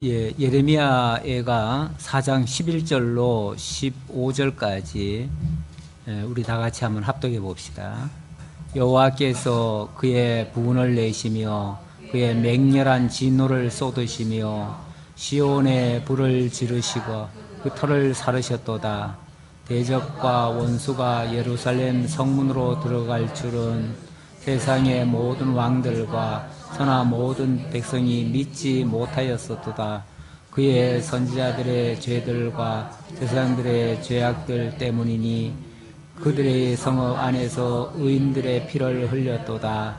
예, 예레미야가 4장 11절로 15절까지 우리 다 같이 한번 합독해 봅시다. 여호와께서 그의 부운을 내시며 그의 맹렬한 진노를 쏟으시며 시온에 불을 지르시고 그 터를 사르셨도다. 대적과 원수가 예루살렘 성문으로 들어갈 줄은 세상의 모든 왕들과 선하 모든 백성이 믿지 못하였었도다. 그의 선지자들의 죄들과 제사장들의 죄악들 때문이니 그들의 성읍 안에서 의인들의 피를 흘렸도다.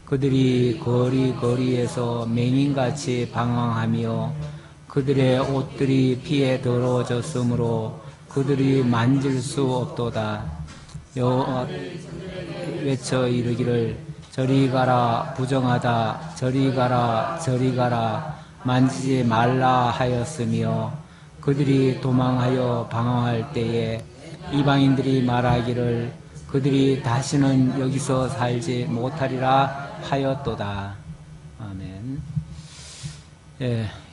그들이 거리에서 맹인같이 방황하며 그들의 옷들이 피에 더러워졌으므로 그들이 만질 수 없도다. 여호와 외쳐 이르기를 저리 가라 부정하다 저리 가라 저리 가라 만지지 말라 하였으며 그들이 도망하여 방황할 때에 이방인들이 말하기를 그들이 다시는 여기서 살지 못하리라 하였도다. 아멘.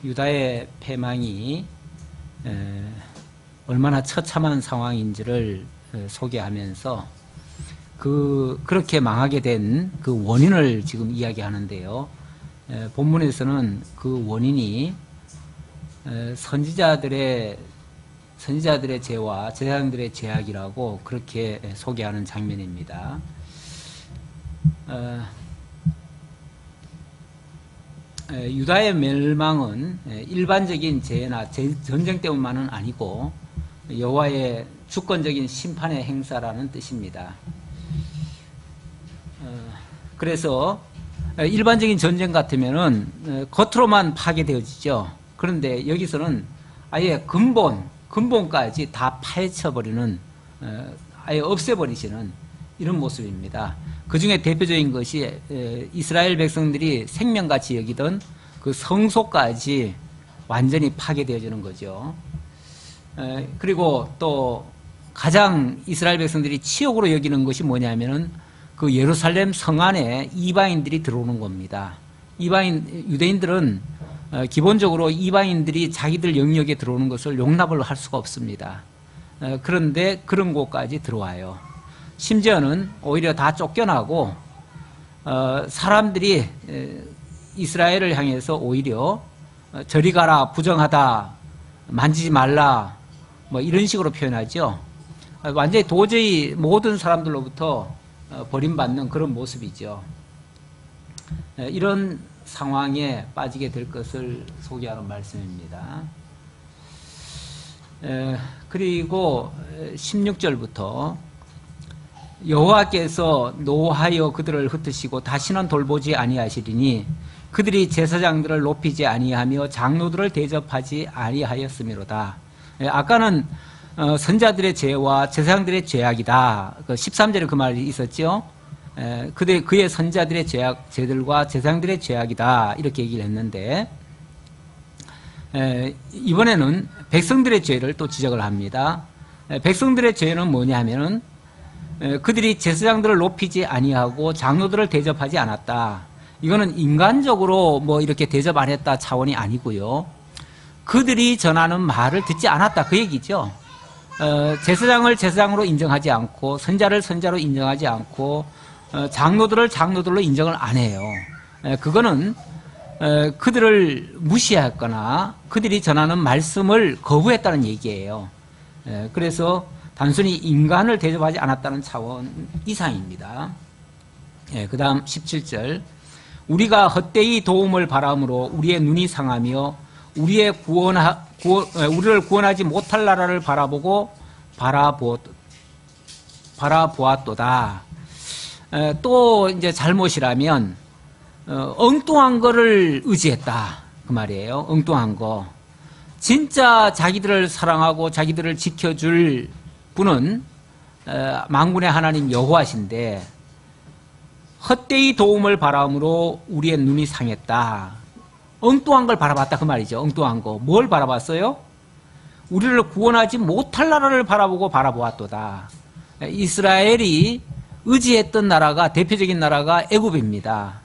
유다의 패망이 얼마나 처참한 상황인지를 소개하면서 그렇게 망하게 된 그 원인을 지금 이야기하는데요. 본문에서는 그 원인이 선지자들의 죄와 제사장들의 죄악이라고 그렇게 소개하는 장면입니다. 유다의 멸망은 일반적인 재해나 전쟁 때문만은 아니고 여호와의 주권적인 심판의 행사라는 뜻입니다. 그래서 일반적인 전쟁 같으면은 겉으로만 파괴되어지죠. 그런데 여기서는 아예 근본까지 다 파헤쳐버리는, 아예 없애버리시는 이런 모습입니다. 그 중에 대표적인 것이 이스라엘 백성들이 생명같이 여기던 그 성소까지 완전히 파괴되어지는 거죠. 그리고 또 가장 이스라엘 백성들이 치욕으로 여기는 것이 뭐냐면은 그 예루살렘 성 안에 이방인들이 들어오는 겁니다. 유대인들은 기본적으로 이방인들이 자기들 영역에 들어오는 것을 용납을 할 수가 없습니다. 그런데 그런 곳까지 들어와요. 심지어는 오히려 다 쫓겨나고 사람들이 이스라엘을 향해서 오히려 저리 가라 부정하다 만지지 말라 뭐 이런 식으로 표현하죠. 완전히 도저히 모든 사람들로부터 버림받는 그런 모습이죠. 이런 상황에 빠지게 될 것을 소개하는 말씀입니다. 그리고 16절부터 여호와께서 노하여 그들을 흩으시고 다시는 돌보지 아니하시리니 그들이 제사장들을 높이지 아니하며 장로들을 대접하지 아니하였음이로다. 아까는 선자들의 죄와 제사장들의 죄악이다. 13절에 그 말이 있었죠. 그의 선자들의 죄들과 제사장들의 죄악이다. 이렇게 얘기를 했는데 이번에는 백성들의 죄를 또 지적을 합니다. 백성들의 죄는 뭐냐면은 그들이 제사장들을 높이지 아니하고 장로들을 대접하지 않았다. 이거는 인간적으로 뭐 이렇게 대접 안 했다 차원이 아니고요. 그들이 전하는 말을 듣지 않았다. 그 얘기죠. 제사장을 제사장으로 인정하지 않고 선자를 선자로 인정하지 않고 장로들을 장로들로 인정을 안 해요. 그거는 그들을 무시했거나 그들이 전하는 말씀을 거부했다는 얘기예요. 그래서 단순히 인간을 대접하지 않았다는 차원 이상입니다. 그 다음 17절 우리가 헛되이 도움을 바람으로 우리의 눈이 상하며 우리를 구원하지 못할 나라를 바라보았도다. 또 이제 잘못이라면 엉뚱한 거를 의지했다 그 말이에요. 엉뚱한 거. 진짜 자기들을 사랑하고 자기들을 지켜줄 분은 만군의 하나님 여호와신데 헛되이 도움을 바람으로 우리의 눈이 상했다. 엉뚱한 걸 바라봤다 그 말이죠. 엉뚱한 거. 뭘 바라봤어요? 우리를 구원하지 못할 나라를 바라보았도다. 이스라엘이 의지했던 나라가 대표적인 나라가 애굽입니다.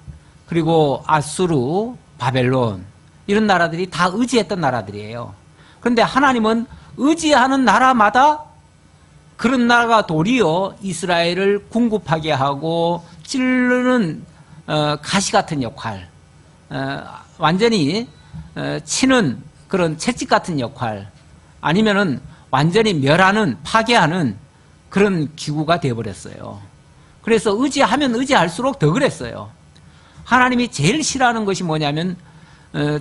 그리고 아수르, 바벨론 이런 나라들이 다 의지했던 나라들이에요. 그런데 하나님은 의지하는 나라마다 그런 나라가 도리어 이스라엘을 궁핍하게 하고 찌르는 가시 같은 역할, 완전히 치는 그런 채찍 같은 역할, 아니면은 완전히 멸하는, 파괴하는 그런 기구가 되어버렸어요. 그래서 의지하면 의지할수록 더 그랬어요. 하나님이 제일 싫어하는 것이 뭐냐면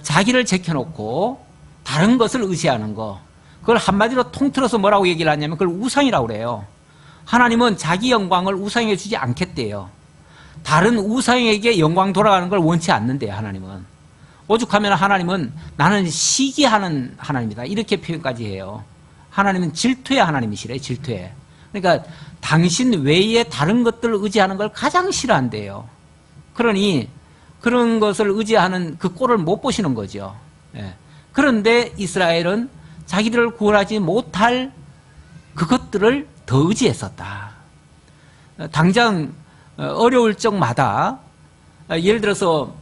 자기를 제껴놓고 다른 것을 의지하는 거. 그걸 한마디로 통틀어서 뭐라고 얘기를 하냐면 그걸 우상이라고 그래요. 하나님은 자기 영광을 우상에게 주지 않겠대요. 다른 우상에게 영광 돌아가는 걸 원치 않는데요. 하나님은. 오죽하면 하나님은 나는 시기하는 하나님이다, 이렇게 표현까지 해요. 하나님은 질투의 하나님이시래요. 질투의. 그러니까 당신 외에 다른 것들을 의지하는 걸 가장 싫어한대요. 그러니 그런 것을 의지하는 그 꼴을 못 보시는 거죠. 예. 그런데 이스라엘은 자기들을 구원하지 못할 그것들을 더 의지했었다. 당장 어려울 적마다 예를 들어서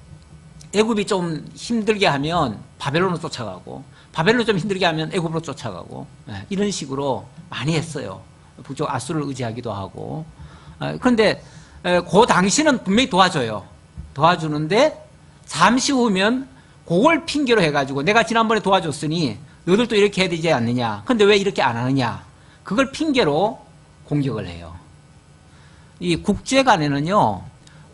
애굽이 좀 힘들게 하면 바벨론으로 쫓아가고, 바벨론이 좀 힘들게 하면 애굽으로 쫓아가고, 이런 식으로 많이 했어요. 북쪽 아수를 의지하기도 하고. 그런데 그 당시는 분명히 도와줘요. 도와주는데 잠시 후면 그걸 핑계로 해가지고 내가 지난번에 도와줬으니 너들도 이렇게 해야 되지 않느냐, 근데 왜 이렇게 안 하느냐, 그걸 핑계로 공격을 해요. 이 국제 간에는요,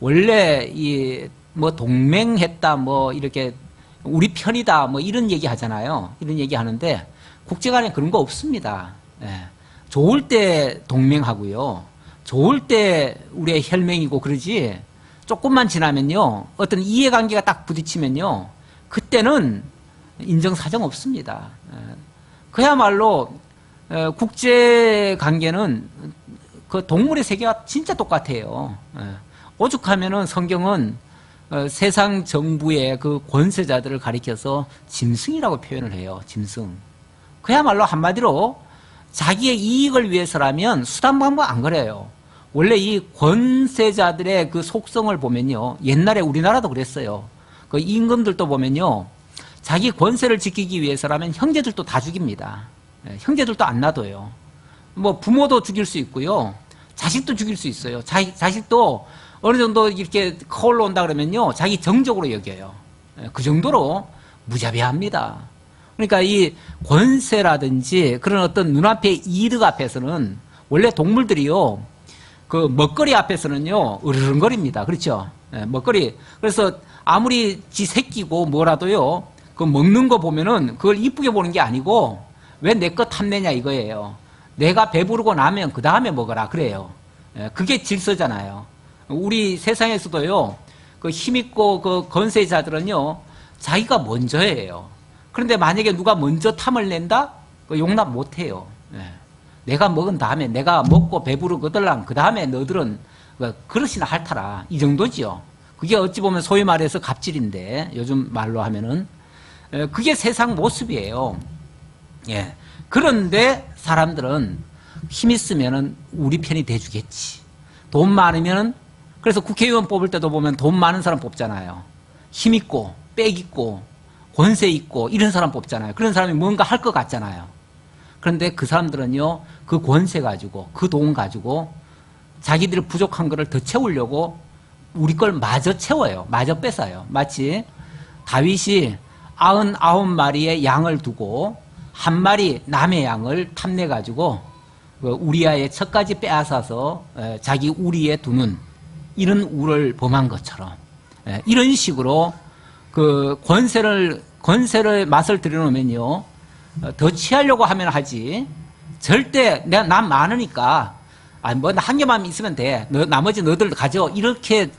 원래 이 뭐 동맹했다, 뭐 이렇게 우리 편이다, 뭐 이런 얘기 하잖아요. 이런 얘기 하는데 국제 간에 그런 거 없습니다. 예. 좋을 때 동맹하고요, 좋을 때 우리의 혈맹이고 그러지, 조금만 지나면요, 어떤 이해관계가 딱 부딪히면요, 그때는 인정사정 없습니다. 그야말로 국제관계는 그 동물의 세계와 진짜 똑같아요. 오죽하면은 성경은 세상 정부의 그 권세자들을 가리켜서 짐승이라고 표현을 해요. 짐승. 그야말로 한마디로 자기의 이익을 위해서라면 수단방법 안 그래요. 원래 이 권세자들의 그 속성을 보면요, 옛날에 우리나라도 그랬어요. 그 임금들도 보면요, 자기 권세를 지키기 위해서라면 형제들도 다 죽입니다. 형제들도 안 놔둬요. 뭐 부모도 죽일 수 있고요, 자식도 죽일 수 있어요. 자식도 어느 정도 이렇게 커 올라온다 그러면요, 자기 정적으로 여겨요. 그 정도로 무자비합니다. 그러니까 이 권세라든지 그런 어떤 눈앞의 이득 앞에서는 원래 동물들이요, 그 먹거리 앞에서는요 으르렁거립니다. 그렇죠? 먹거리. 그래서 아무리 지 새끼고 뭐라도요, 그 먹는 거 보면은 그걸 이쁘게 보는 게 아니고 왜 내 거 탐내냐 이거예요. 내가 배부르고 나면 그 다음에 먹어라 그래요. 그게 질서잖아요. 우리 세상에서도요, 그 힘있고 그 건세자들은요, 자기가 먼저예요. 그런데 만약에 누가 먼저 탐을 낸다? 그 용납 못해요. 내가 먹은 다음에, 내가 먹고 배부르거들랑 그 다음에 너들은 그릇이나 핥아라, 이 정도지요. 그게 어찌 보면 소위 말해서 갑질인데, 요즘 말로 하면은 그게 세상 모습이에요. 예. 그런데 사람들은 힘 있으면은 우리 편이 돼주겠지. 돈 많으면은, 그래서 국회의원 뽑을 때도 보면 돈 많은 사람 뽑잖아요. 힘 있고 빽 있고 권세 있고 이런 사람 뽑잖아요. 그런 사람이 뭔가 할 것 같잖아요. 그런데 그 사람들은요, 그 권세 가지고 그 돈 가지고 자기들 부족한 거를 더 채우려고 우리 걸 마저 채워요. 마저 뺏어요. 마치 다윗이 99마리의 양을 두고 한 마리 남의 양을 탐내 가지고 우리아의 첩까지 빼앗아서 자기 우리에 두는 이런 우를 범한 것처럼, 이런 식으로 그 권세를 맛을 들여놓으면요, 더 취하려고 하면 하지, 절대 난 많으니까 뭐 한 개만 있으면 돼, 나머지 너들 가져, 이렇게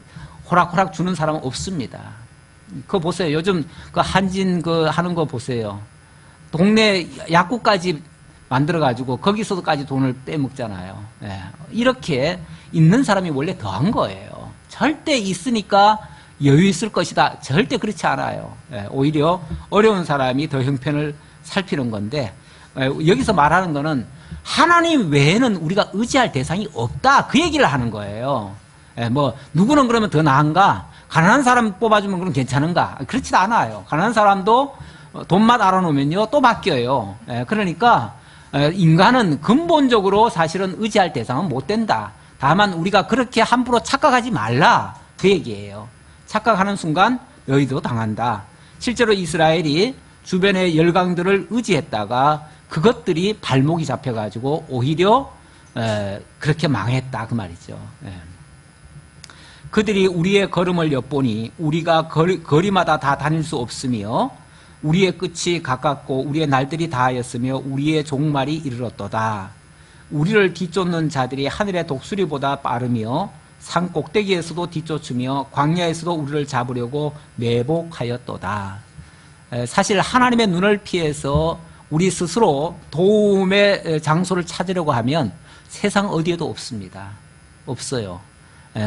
호락호락 주는 사람은 없습니다. 그거 보세요. 요즘 그 한진 그 하는 거 보세요. 동네 약국까지 만들어가지고 거기서도까지 돈을 빼먹잖아요. 이렇게 있는 사람이 원래 더한 거예요. 절대 있으니까 여유 있을 것이다, 절대 그렇지 않아요. 오히려 어려운 사람이 더 형편을 살피는 건데, 여기서 말하는 거는 하나님 외에는 우리가 의지할 대상이 없다, 그 얘기를 하는 거예요. 뭐 누구는 그러면 더 나은가? 가난한 사람 뽑아주면 그럼 괜찮은가? 그렇지도 않아요. 가난한 사람도 돈만 알아놓으면요 또 바뀌어요. 그러니까 인간은 근본적으로 사실은 의지할 대상은 못 된다. 다만 우리가 그렇게 함부로 착각하지 말라 그 얘기예요. 착각하는 순간 여의도 당한다. 실제로 이스라엘이 주변의 열강들을 의지했다가 그것들이 발목이 잡혀가지고 오히려 그렇게 망했다 그 말이죠. 그들이 우리의 걸음을 엿보니 우리가 거리마다 다 다닐 수 없으며 우리의 끝이 가깝고 우리의 날들이 다하였으며 우리의 종말이 이르렀도다. 우리를 뒤쫓는 자들이 하늘의 독수리보다 빠르며 산 꼭대기에서도 뒤쫓으며 광야에서도 우리를 잡으려고 매복하였도다. 사실 하나님의 눈을 피해서 우리 스스로 도움의 장소를 찾으려고 하면 세상 어디에도 없습니다. 없어요.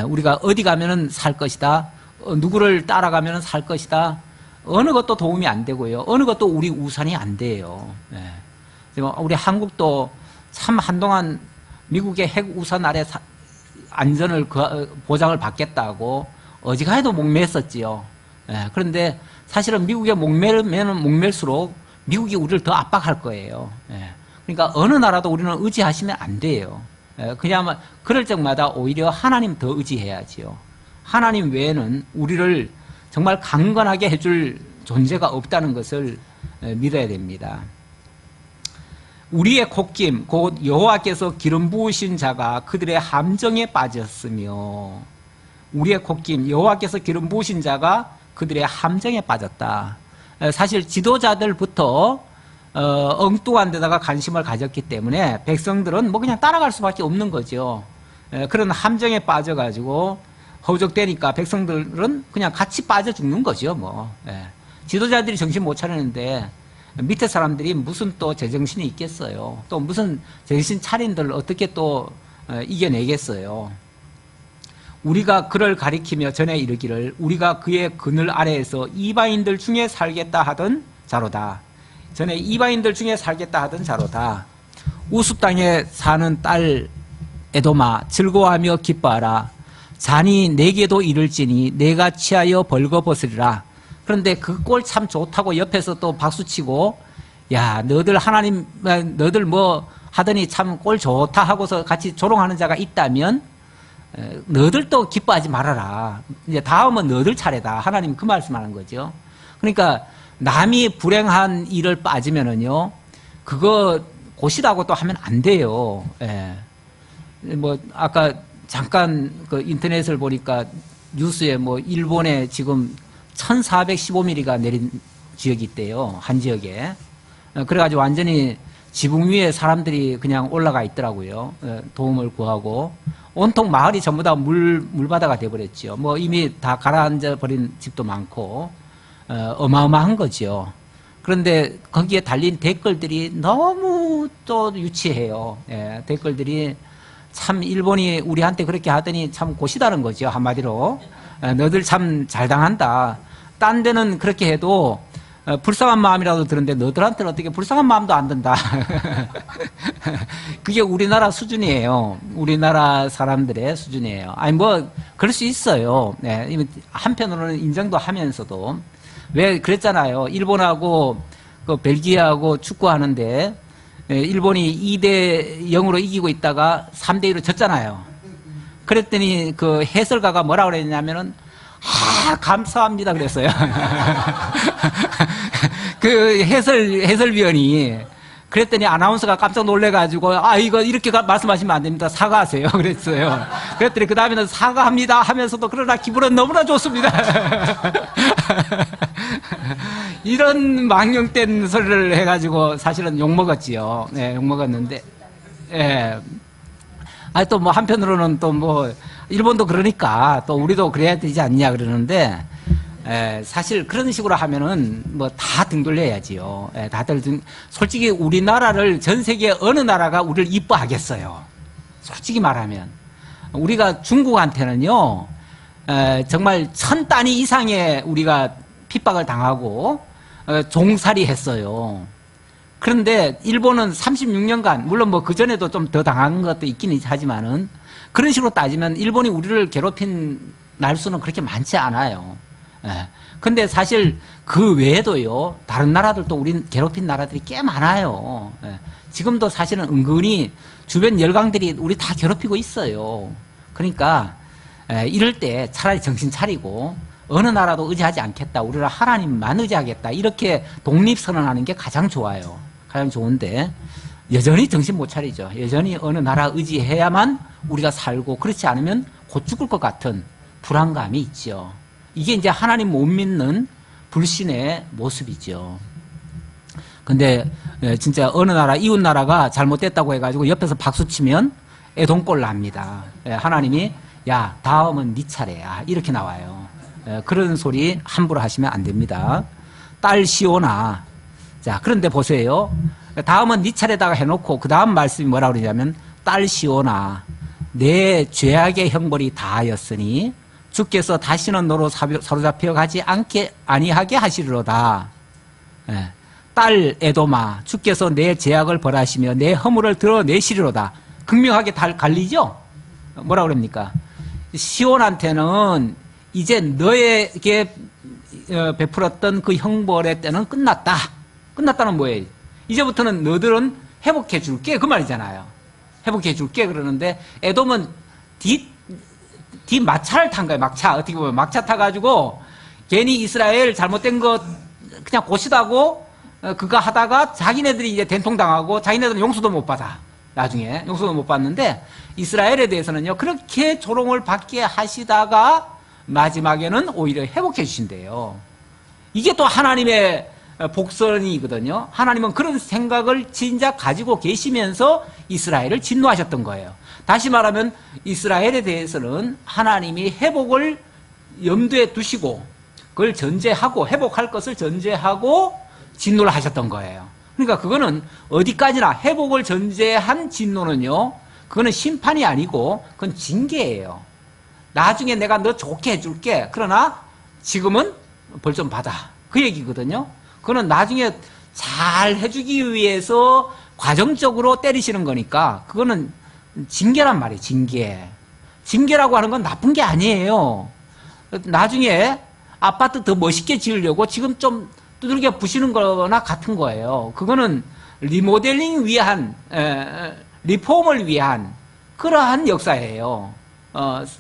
우리가 어디 가면은 살 것이다. 누구를 따라가면은 살 것이다. 어느 것도 도움이 안 되고요. 어느 것도 우리 우산이 안 돼요. 우리 한국도 참 한동안 미국의 핵 우산 아래 안전을 보장을 받겠다고 어지간해도 목매했었지요. 그런데 사실은 미국에 목매면 목맬수록 미국이 우리를 더 압박할 거예요. 그러니까 어느 나라도 우리는 의지하시면 안 돼요. 그냥 그럴 적마다 오히려 하나님 더 의지해야지요. 하나님 외에는 우리를 정말 강건하게 해줄 존재가 없다는 것을 믿어야 됩니다. 우리의 콧김 곧 여호와께서 기름 부으신 자가 그들의 함정에 빠졌으며 우리의 콧김 여호와께서 기름 부으신 자가 그들의 함정에 빠졌다. 사실 지도자들부터 엉뚱한 데다가 관심을 가졌기 때문에 백성들은 뭐 그냥 따라갈 수밖에 없는 거죠. 그런 함정에 빠져가지고 허우적대니까 백성들은 그냥 같이 빠져 죽는 거죠. 뭐 지도자들이 정신 못 차리는데 밑에 사람들이 무슨 또 제정신이 있겠어요. 또 무슨 정신 차린들 어떻게 또 이겨내겠어요. 우리가 그를 가리키며 전에 이르기를 우리가 그의 그늘 아래에서 이방인들 중에 살겠다 하던 자로다. 전에 이방인들 중에 살겠다 하던 자로다. 우습 땅에 사는 딸 에돔아 즐거워하며 기뻐하라. 잔이 내게도 이를지니 내가 취하여 벌거벗으리라. 그런데 그 꼴 참 좋다고 옆에서 또 박수치고 야 너들 하나님 너들 뭐 하더니 참 꼴 좋다 하고서 같이 조롱하는 자가 있다면 너들도 기뻐하지 말아라. 이제 다음은 너들 차례다. 하나님 그 말씀하는 거죠. 그러니까 남이 불행한 일을 빠지면은요 그거 고시라고 또 하면 안 돼요. 뭐 아까 잠깐 그 인터넷을 보니까 뉴스에 뭐 일본에 지금 1415mm가 내린 지역이 있대요. 한 지역에. 그래가지고 완전히 지붕 위에 사람들이 그냥 올라가 있더라고요. 도움을 구하고. 온통 마을이 전부 다 물바다가 돼버렸죠. 뭐 이미 다 가라앉아 버린 집도 많고, 어마어마한 거죠. 그런데 거기에 달린 댓글들이 너무 또 유치해요. 댓글들이 참 일본이 우리한테 그렇게 하더니 참 고시다는 거죠. 한마디로. 너들 참 잘 당한다. 딴 데는 그렇게 해도 불쌍한 마음이라도 드는데 너들한테는 어떻게 불쌍한 마음도 안 든다. 그게 우리나라 수준이에요. 우리나라 사람들의 수준이에요. 아니 뭐 그럴 수 있어요. 한편으로는 인정도 하면서도 왜 그랬잖아요. 일본하고 그 벨기에하고 축구하는데 일본이 2대 0으로 이기고 있다가 3대 1로 졌잖아요. 그랬더니 그 해설가가 뭐라 그랬냐면은 감사합니다 그랬어요. 그 해설위원이 그랬더니 아나운서가 깜짝 놀래가지고 이거 이렇게 말씀하시면 안 됩니다. 사과하세요 그랬어요. 그랬더니 그 다음에는 사과합니다 하면서도 그러나 기분은 너무나 좋습니다. 이런 망령된 소리를 해가지고 사실은 욕먹었지요. 욕먹었는데 또 뭐 한편으로는 또 뭐 일본도 그러니까 또 우리도 그래야 되지 않냐 그러는데 사실 그런 식으로 하면은 뭐 다 등 돌려야지요. 다들 솔직히 우리나라를 전 세계 어느 나라가 우리를 이뻐하겠어요. 솔직히 말하면 우리가 중국한테는요 정말 1000단위 이상의 우리가 핍박을 당하고 종살이 했어요. 그런데 일본은 36년간 물론 뭐 그전에도 좀 더 당한 것도 있긴 하지만은 그런 식으로 따지면 일본이 우리를 괴롭힌 날수는 그렇게 많지 않아요. 예. 근데 사실 그 외에도요, 다른 나라들도 우리 괴롭힌 나라들이 꽤 많아요. 예. 지금도 사실은 은근히 주변 열강들이 우리 다 괴롭히고 있어요. 그러니까 이럴 때 차라리 정신 차리고 어느 나라도 의지하지 않겠다. 우리는 하나님만 의지하겠다. 이렇게 독립선언하는 게 가장 좋아요. 가장 좋은데 여전히 정신 못 차리죠. 여전히 어느 나라 의지해야만 우리가 살고 그렇지 않으면 곧 죽을 것 같은 불안감이 있죠. 이게 이제 하나님 못 믿는 불신의 모습이죠. 근데 진짜 어느 나라 이웃 나라가 잘못됐다고 해가지고 옆에서 박수치면 애동꼴 납니다. 하나님이 야 다음은 네 차례야 이렇게 나와요. 그런 소리 함부로 하시면 안 됩니다. 딸 시오나. 자, 그런데 보세요. 다음은 네 차례다가 해놓고 그 다음 말씀이 뭐라 그러냐면 딸 시오나 내 죄악의 형벌이 다하였으니 주께서 다시는 너로 사로잡혀 가지 아니하게 하시리로다. 딸 에도마 주께서 내 죄악을 벌하시며 내 허물을 드러내시리로다. 극명하게 갈리죠? 뭐라 그럽니까? 시온한테는 이제 너에게 베풀었던 그 형벌의 때는 끝났다. 끝났다는 뭐예요? 이제부터는 너들은 회복해 줄게 그 말이잖아요. 회복해 줄게 그러는데 에돔은 뒤 마차를 탄 거예요. 막차. 어떻게 보면 막차 타가지고 괜히 이스라엘 잘못된 거 그냥 고시다고 그거 하다가 자기네들이 이제 된통당하고 자기네들은 용서도 못 받아. 나중에 용서도 못 받는데 이스라엘에 대해서는요 그렇게 조롱을 받게 하시다가 마지막에는 오히려 회복해 주신대요. 이게 또 하나님의 복선이거든요. 하나님은 그런 생각을 진작 가지고 계시면서 이스라엘을 진노하셨던 거예요. 다시 말하면 이스라엘에 대해서는 하나님이 회복을 염두에 두시고 그걸 전제하고 회복할 것을 전제하고 진노를 하셨던 거예요. 그러니까 그거는 어디까지나 회복을 전제한 진노는요 그거는 심판이 아니고 그건 징계예요. 나중에 내가 너 좋게 해줄게. 그러나 지금은 벌 좀 받아. 그 얘기거든요. 그거는 나중에 잘 해주기 위해서 과정적으로 때리시는 거니까 그거는 징계란 말이에요. 징계. 징계라고 하는 건 나쁜 게 아니에요. 나중에 아파트 더 멋있게 지으려고 지금 좀 두들겨 부시는 거나 같은 거예요. 그거는 리모델링 위한 리폼을 위한 그러한 역사예요.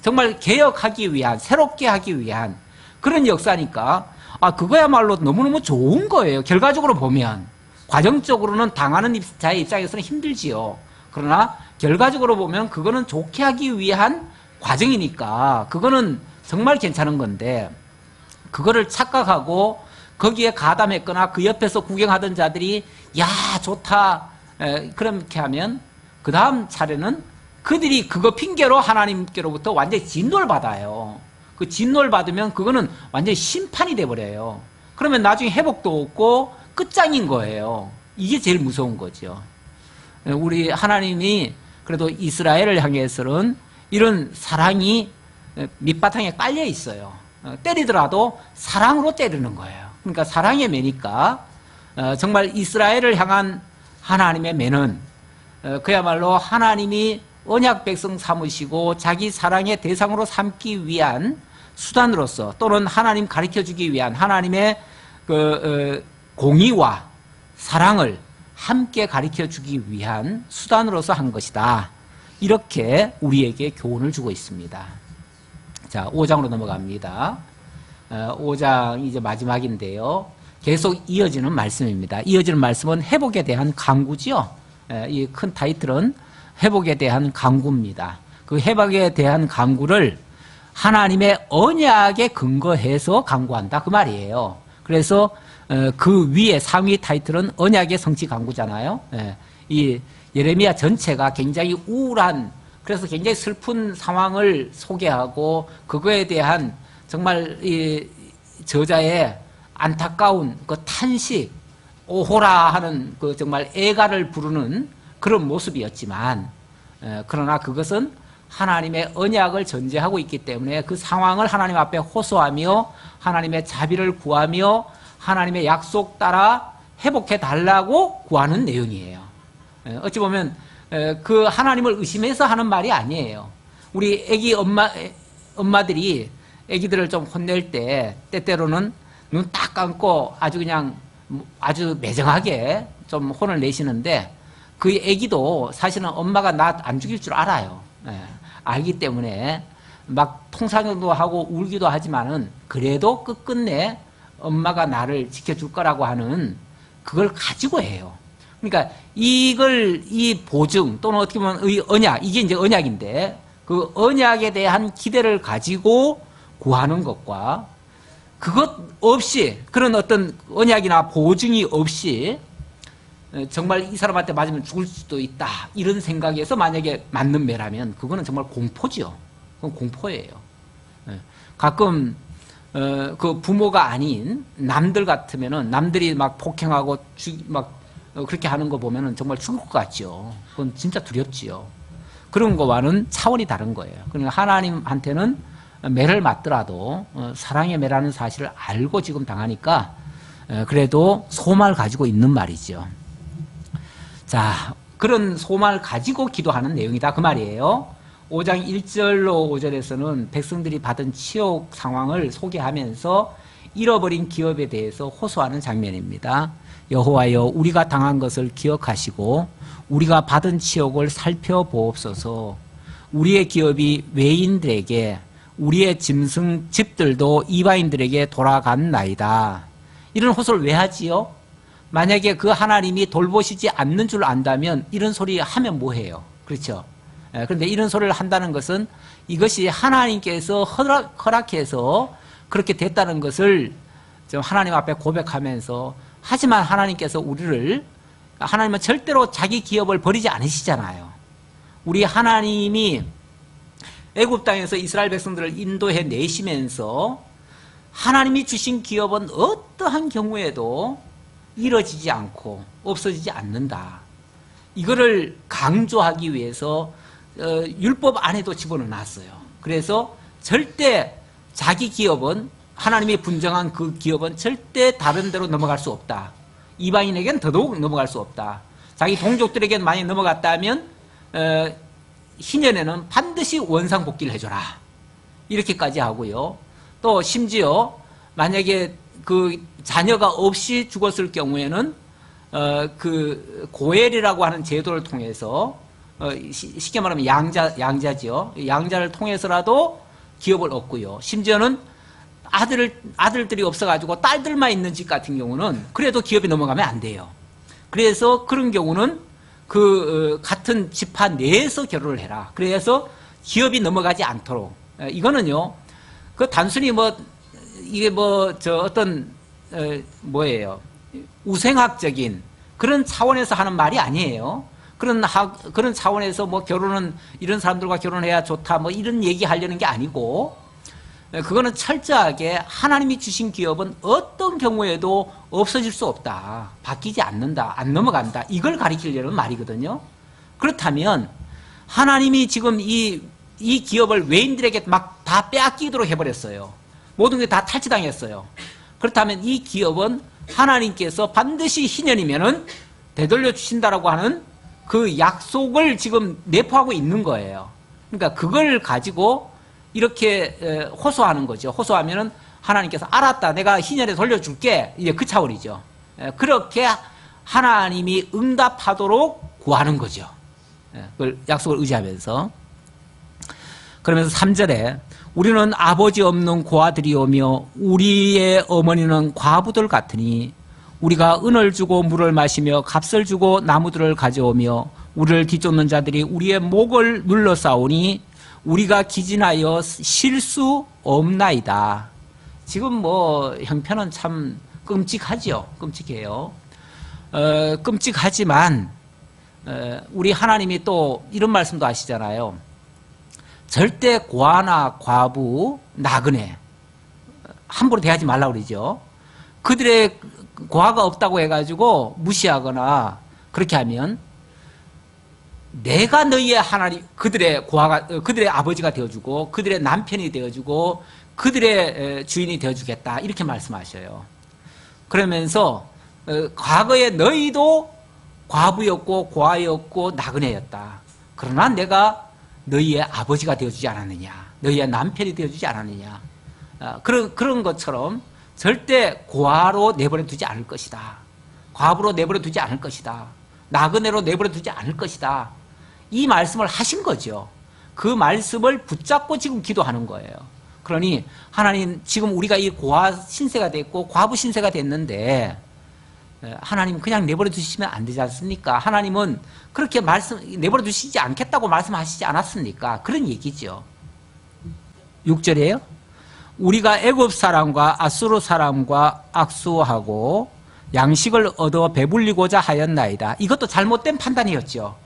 정말 개혁하기 위한 새롭게 하기 위한 그런 역사니까 그거야말로 너무너무 좋은 거예요. 결과적으로 보면 과정적으로는 당하는 자의 입장에서는 힘들지요. 그러나 결과적으로 보면 그거는 좋게 하기 위한 과정이니까 그거는 정말 괜찮은 건데 그거를 착각하고 거기에 가담했거나 그 옆에서 구경하던 자들이 야 좋다 그렇게 하면 그 다음 차례는 그들이 그거 핑계로 하나님께로부터 완전히 진노를 받아요. 그 진노를 받으면 그거는 완전히 심판이 돼버려요. 그러면 나중에 회복도 없고 끝장인 거예요. 이게 제일 무서운 거죠. 우리 하나님이 그래도 이스라엘을 향해서는 이런 사랑이 밑바탕에 깔려 있어요. 때리더라도 사랑으로 때리는 거예요. 그러니까 사랑의 매니까 정말 이스라엘을 향한 하나님의 매는 그야말로 하나님이 언약 백성 삼으시고 자기 사랑의 대상으로 삼기 위한 수단으로서 또는 하나님 가르쳐주기 위한 하나님의 공의와 사랑을 함께 가르쳐주기 위한 수단으로서 한 것이다. 이렇게 우리에게 교훈을 주고 있습니다. 자, 5장으로 넘어갑니다. 5장 이제 마지막인데요. 계속 이어지는 말씀입니다. 이어지는 말씀은 회복에 대한 강구지요. 이 큰 타이틀은 회복에 대한 강구입니다. 그 회복에 대한 강구를 하나님의 언약에 근거해서 강구한다 그 말이에요. 그래서 그 위에 상위 타이틀은 언약의 성취 강구잖아요. 이 예레미야 전체가 굉장히 우울한 그래서 굉장히 슬픈 상황을 소개하고 그거에 대한 정말 이 저자의 안타까운 그 탄식 오호라 하는 그 정말 애가를 부르는 그런 모습이었지만 그러나 그것은 하나님의 언약을 전제하고 있기 때문에 그 상황을 하나님 앞에 호소하며 하나님의 자비를 구하며 하나님의 약속 따라 회복해 달라고 구하는 내용이에요. 어찌 보면 그 하나님을 의심해서 하는 말이 아니에요. 우리 애기 엄마들이 애기들을 좀 혼낼 때 때때로는 눈 딱 감고 아주 그냥 아주 매정하게 좀 혼을 내시는데 그 애기도 사실은 엄마가 나 안 죽일 줄 알아요. 예, 알기 때문에 막 통상도 하고 울기도 하지만은 그래도 끝끝내 엄마가 나를 지켜줄 거라고 하는 그걸 가지고 해요. 그러니까 이걸 이 보증 또는 어떻게 보면 이 언약, 이게 이제 언약인데 그 언약에 대한 기대를 가지고 구하는 것과 그것 없이 그런 어떤 언약이나 보증이 없이 정말 이 사람한테 맞으면 죽을 수도 있다 이런 생각에서 만약에 맞는 매라면 그거는 정말 공포죠. 그건 공포예요. 가끔 그 부모가 아닌 남들 같으면은 남들이 막 폭행하고 막 그렇게 하는 거 보면은 정말 죽을 것 같죠. 그건 진짜 두렵지요. 그런 거와는 차원이 다른 거예요. 그러니까 하나님한테는 매를 맞더라도 사랑의 매라는 사실을 알고 지금 당하니까 그래도 소망을 가지고 있는 말이죠. 자, 그런 소망을 가지고 기도하는 내용이다 그 말이에요. 5장 1절로 5절에서는 백성들이 받은 치욕 상황을 소개하면서 잃어버린 기업에 대해서 호소하는 장면입니다. 여호와여 우리가 당한 것을 기억하시고 우리가 받은 치욕을 살펴보옵소서. 우리의 기업이 외인들에게 우리의 짐승 집들도 이방인들에게 돌아간나이다. 이런 호소를 왜 하지요? 만약에 그 하나님이 돌보시지 않는 줄 안다면 이런 소리 하면 뭐해요? 그렇죠? 그런데 이런 소리를 한다는 것은 이것이 하나님께서 허락해서 그렇게 됐다는 것을 좀 하나님 앞에 고백하면서 하지만 하나님께서 우리를 하나님은 절대로 자기 기업을 버리지 않으시잖아요. 우리 하나님이 애굽 땅에서 이스라엘 백성들을 인도해 내시면서 하나님이 주신 기업은 어떠한 경우에도 이뤄지지 않고 없어지지 않는다. 이거를 강조하기 위해서 율법 안에도 집어넣어놨어요. 그래서 절대 자기 기업은 하나님이 분정한 그 기업은 절대 다른 데로 넘어갈 수 없다. 이방인에게는 더더욱 넘어갈 수 없다. 자기 동족들에게는 많이 넘어갔다면 희년에는 반드시 원상복귀를 해줘라. 이렇게까지 하고요. 또 심지어 만약에 그 자녀가 없이 죽었을 경우에는 그 고엘이라고 하는 제도를 통해서 쉽게 말하면 양자지요. 양자를 통해서라도 기업을 얻고요. 심지어는 아들들이 없어가지고 딸들만 있는 집 같은 경우는 그래도 기업이 넘어가면 안 돼요. 그래서 그런 경우는 그 같은 지파 내에서 결혼을 해라. 그래서 기업이 넘어가지 않도록. 이거는요. 그 단순히 뭐 이게 뭐 저 어떤 뭐예요? 우생학적인 그런 차원에서 하는 말이 아니에요. 그런 차원에서 뭐 결혼은 이런 사람들과 결혼해야 좋다 뭐 이런 얘기 하려는 게 아니고 그거는 철저하게 하나님이 주신 기업은 어떤 경우에도 없어질 수 없다. 바뀌지 않는다. 안 넘어간다. 이걸 가리키려는 말이거든요. 그렇다면 하나님이 지금 이 기업을 외인들에게 막 다 빼앗기도록 해버렸어요. 모든 게 다 탈취당했어요. 그렇다면 이 기업은 하나님께서 반드시 희년이면은 되돌려 주신다라고 하는 그 약속을 지금 내포하고 있는 거예요. 그러니까 그걸 가지고 이렇게 호소하는 거죠. 호소하면은 하나님께서 알았다. 내가 희년에 돌려줄게. 이제 그 차원이죠. 그렇게 하나님이 응답하도록 구하는 거죠. 그걸 약속을 의지하면서. 그러면서 3절에 우리는 아버지 없는 고아들이오며 우리의 어머니는 과부들 같으니 우리가 은을 주고 물을 마시며 값을 주고 나무들을 가져오며 우리를 뒤쫓는 자들이 우리의 목을 눌러싸우니 우리가 기진하여 쉴 수 없나이다. 지금 뭐 형편은 참 끔찍하지요. 끔찍해요. 끔찍하지만 우리 하나님이 또 이런 말씀도 하시잖아요. 절대 고아나 과부, 나그네 함부로 대하지 말라고 그러죠. 그들의 고아가 없다고 해가지고 무시하거나 그렇게 하면 내가 너희의 하나님, 그들의 고아가, 그들의 아버지가 되어주고 그들의 남편이 되어주고 그들의 주인이 되어주겠다 이렇게 말씀하셔요. 그러면서 과거에 너희도 과부였고 고아였고 나그네였다. 그러나 내가 너희의 아버지가 되어주지 않았느냐, 너희의 남편이 되어주지 않았느냐. 그런 것처럼 절대 고아로 내버려 두지 않을 것이다. 과부로 내버려 두지 않을 것이다. 나그네로 내버려 두지 않을 것이다. 이 말씀을 하신 거죠. 그 말씀을 붙잡고 지금 기도하는 거예요. 그러니 하나님, 지금 우리가 이 고아 신세가 됐고 과부 신세가 됐는데 하나님 그냥 내버려 두시면 안 되지 않습니까? 하나님은 그렇게 내버려 두시지 않겠다고 말씀하시지 않았습니까? 그런 얘기죠. 6절이에요. 우리가 애굽 사람과 아수르 사람과 악수하고 양식을 얻어 배불리고자 하였나이다. 이것도 잘못된 판단이었죠.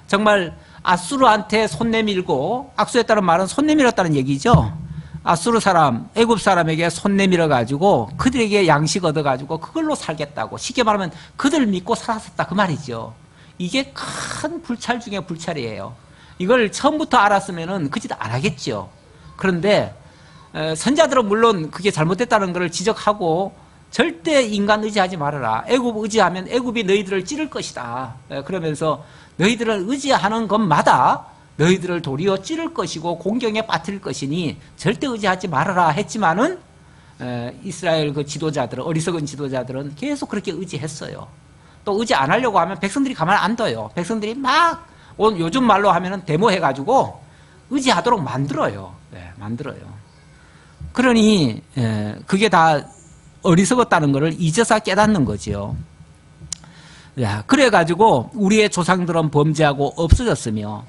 정말 아수르한테 손 내밀고, 악수했다는 말은 손 내밀었다는 얘기죠. 아수르 사람, 애굽 사람에게 손 내밀어 가지고 그들에게 양식 얻어 가지고 그걸로 살겠다고, 쉽게 말하면 그들 믿고 살았었다 그 말이죠. 이게 큰 불찰 중에 불찰이에요. 이걸 처음부터 알았으면은 그 짓 안 하겠죠. 그런데 선자들은 물론 그게 잘못됐다는 것을 지적하고, 절대 인간 의지하지 말아라. 애굽 의지하면 애굽이 너희들을 찌를 것이다. 그러면서 너희들을 의지하는 것마다 너희들을 도리어 찌를 것이고 공경에 빠뜨릴 것이니 절대 의지하지 말아라 했지만은 이스라엘 그 지도자들은, 어리석은 지도자들은 계속 그렇게 의지했어요. 또 의지 안 하려고 하면 백성들이 가만 안 둬요. 백성들이 막 요즘 말로 하면은 데모해가지고 의지하도록 만들어요. 만들어요. 그러니 그게 다 어리석었다는 것을 이제서 깨닫는 거지요. 그래가지고 우리의 조상들은 범죄하고 없어졌으며,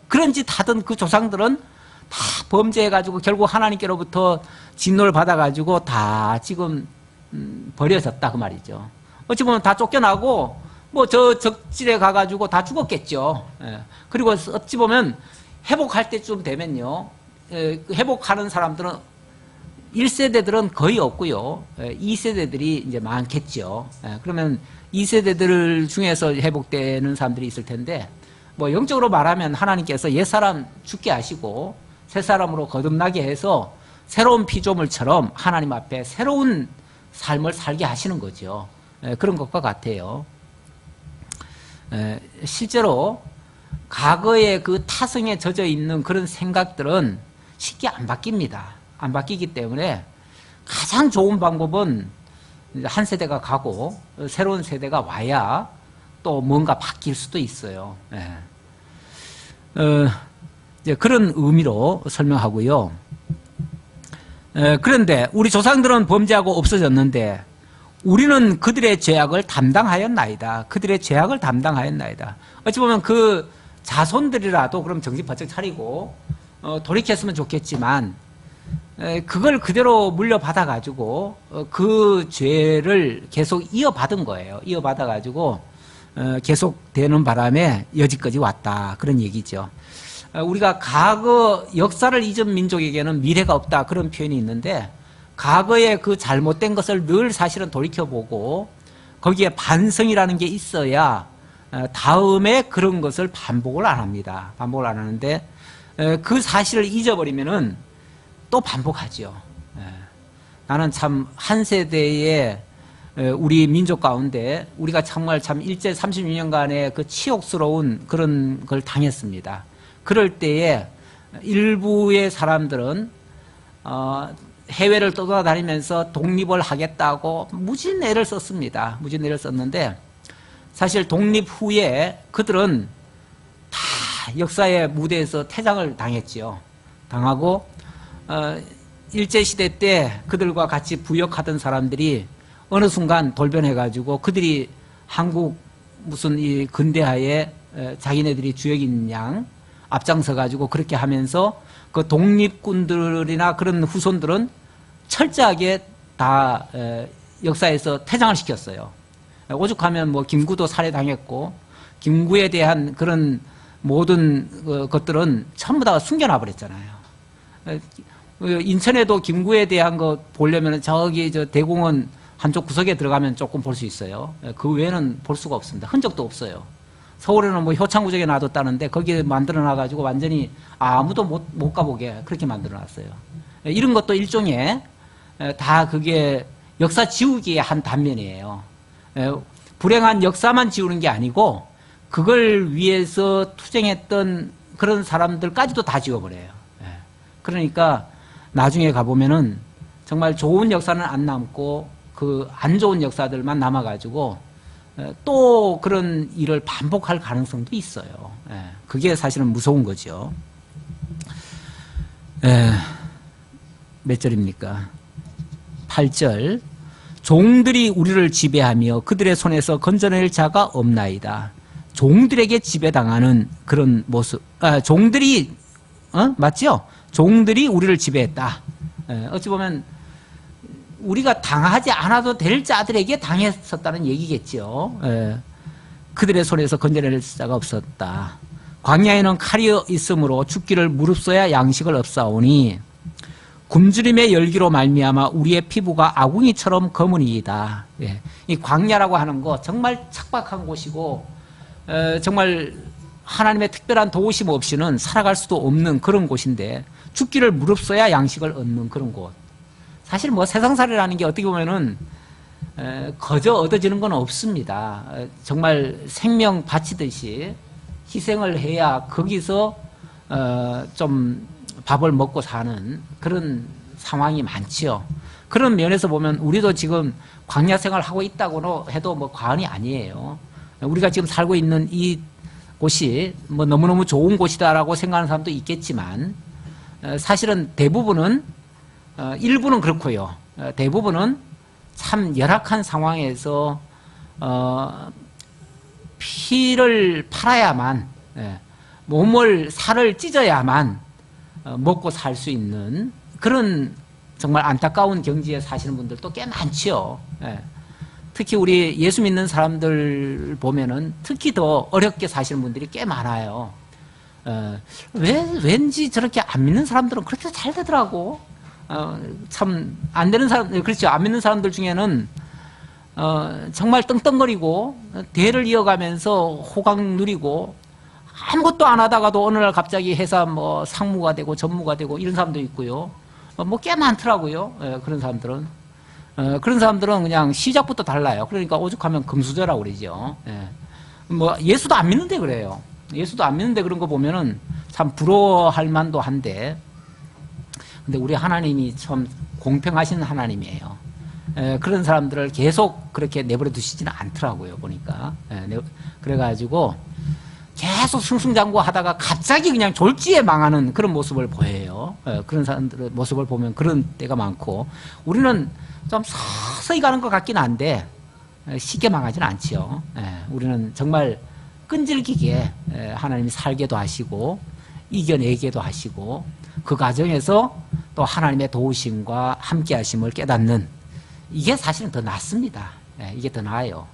그런 짓 하던 그 조상들은 다 범죄해가지고 결국 하나님께로부터 진노를 받아가지고 다 지금 버려졌다 그 말이죠. 어찌 보면 다 쫓겨나고 뭐 저 적질에 가가지고 다 죽었겠죠. 그리고 어찌 보면 회복할 때쯤 되면요, 회복하는 사람들은 1세대들은 거의 없고요. 2세대들이 이제 많겠죠. 그러면 2세대들 중에서 회복되는 사람들이 있을 텐데, 뭐 영적으로 말하면 하나님께서 옛사람 죽게 하시고 새 사람으로 거듭나게 해서 새로운 피조물처럼 하나님 앞에 새로운 삶을 살게 하시는 거죠. 그런 것과 같아요. 실제로 과거의 그 타성에 젖어 있는 그런 생각들은 쉽게 안 바뀝니다. 안 바뀌기 때문에 가장 좋은 방법은 한 세대가 가고 새로운 세대가 와야 또 뭔가 바뀔 수도 있어요. 이제 그런 의미로 설명하고요. 그런데 우리 조상들은 범죄하고 없어졌는데 우리는 그들의 죄악을 담당하였나이다. 그들의 죄악을 담당하였나이다. 어찌 보면 그 자손들이라도 그럼 정신 바짝 차리고 돌이켰으면 좋겠지만, 그걸 그대로 물려받아가지고 그 죄를 계속 이어받은 거예요. 이어받아가지고 계속 되는 바람에 여지까지 왔다. 그런 얘기죠. 우리가 과거 역사를 잊은 민족에게는 미래가 없다. 그런 표현이 있는데, 과거의 그 잘못된 것을 늘 사실은 돌이켜보고 거기에 반성이라는 게 있어야 다음에 그런 것을 반복을 안 합니다. 반복을 안 하는데 그 사실을 잊어버리면은 또 반복하죠. 나는 참 한 세대의 우리 민족 가운데 우리가 정말 참 일제 36년간의 그 치욕스러운 그런 걸 당했습니다. 그럴 때에 일부의 사람들은 해외를 떠돌아다니면서 독립을 하겠다고 무진 애를 썼습니다. 무진 애를 썼는데 사실 독립 후에 그들은 다 역사의 무대에서 퇴장을 당했지요. 당하고 일제시대 때 그들과 같이 부역하던 사람들이 어느 순간 돌변해가지고 그들이 한국 무슨 이 근대화에 자기네들이 주역인 양 앞장서가지고 그렇게 하면서 그 독립군들이나 그런 후손들은 철저하게 다 역사에서 퇴장을 시켰어요. 오죽하면 뭐 김구도 살해당했고 김구에 대한 그런 모든 것들은 전부 다 숨겨놔 버렸잖아요. 인천에도 김구에 대한 거 보려면 저기 저 대공원 한쪽 구석에 들어가면 조금 볼 수 있어요. 그 외에는 볼 수가 없습니다. 흔적도 없어요. 서울에는 뭐 효창구적에 놔뒀다는데 거기에 만들어놔가지고 완전히 아무도 못 가보게 그렇게 만들어놨어요. 이런 것도 일종의 다 그게 역사 지우기의 한 단면이에요. 불행한 역사만 지우는 게 아니고 그걸 위해서 투쟁했던 그런 사람들까지도 다 지워버려요. 그러니까 나중에 가보면은 정말 좋은 역사는 안 남고 그 안 좋은 역사들만 남아가지고 또 그런 일을 반복할 가능성도 있어요. 그게 사실은 무서운 거죠. 몇 절입니까? 8절. 종들이 우리를 지배하며 그들의 손에서 건져낼 자가 없나이다. 종들에게 지배당하는 그런 모습. 종들이 맞죠? 종들이 우리를 지배했다. 어찌 보면 우리가 당하지 않아도 될 자들에게 당했었다는 얘기겠죠. 그들의 손에서 건져낼 자가 없었다. 광야에는 칼이 있으므로 죽기를 무릅써야 양식을 없사오니 굶주림의 열기로 말미암아 우리의 피부가 아궁이처럼 검은이다. 이 광야라고 하는 거 정말 척박한 곳이고 정말 하나님의 특별한 도우심 없이는 살아갈 수도 없는 그런 곳인데 죽기를 무릅써야 양식을 얻는 그런 곳. 사실 뭐 세상살이라는 게 어떻게 보면은 거저 얻어지는 건 없습니다. 정말 생명 바치듯이 희생을 해야 거기서 좀 밥을 먹고 사는 그런 상황이 많지요. 그런 면에서 보면 우리도 지금 광야 생활을 하고 있다고 해도 뭐 과언이 아니에요. 우리가 지금 살고 있는 이 곳이 뭐 너무너무 좋은 곳이다라고 생각하는 사람도 있겠지만 사실은 대부분은 일부는 그렇고요. 대부분은 참 열악한 상황에서 피를 팔아야만 몸을 살을 찢어야만 먹고 살 수 있는 그런 정말 안타까운 경지에 사시는 분들도 꽤 많지요. 특히 우리 예수 믿는 사람들 보면은 특히 더 어렵게 사시는 분들이 꽤 많아요. 왠지 저렇게 안 믿는 사람들은 그렇게 잘 되더라고. 참 안 되는 사람, 그렇죠. 안 믿는 사람들 중에는 정말 떵떵거리고 대를 이어가면서 호강 누리고 아무것도 안 하다가도 어느 날 갑자기 회사 뭐 상무가 되고 전무가 되고 이런 사람도 있고요. 뭐 꽤 많더라고요. 그런 사람들은. 그런 사람들은 그냥 시작부터 달라요. 그러니까 오죽하면 금수저라고 그러죠. 뭐 예수도 안 믿는데 그래요. 예수도 안 믿는데 그런 거 보면은 참 부러워할 만도 한데, 근데 우리 하나님이 참 공평하신 하나님이에요. 그런 사람들을 계속 그렇게 내버려 두시지는 않더라고요, 보니까. 그래가지고 계속 승승장구 하다가 갑자기 그냥 졸지에 망하는 그런 모습을 보여요. 그런 사람들의 모습을 보면 그런 때가 많고, 우리는 좀 서서히 가는 것 같긴 한데 쉽게 망하지는 않지요. 우리는 정말 끈질기게 하나님이 살게도 하시고 이겨내게도 하시고 그 과정에서 또 하나님의 도우심과 함께 하심을 깨닫는, 이게 사실은 더 낫습니다. 이게 더 나아요.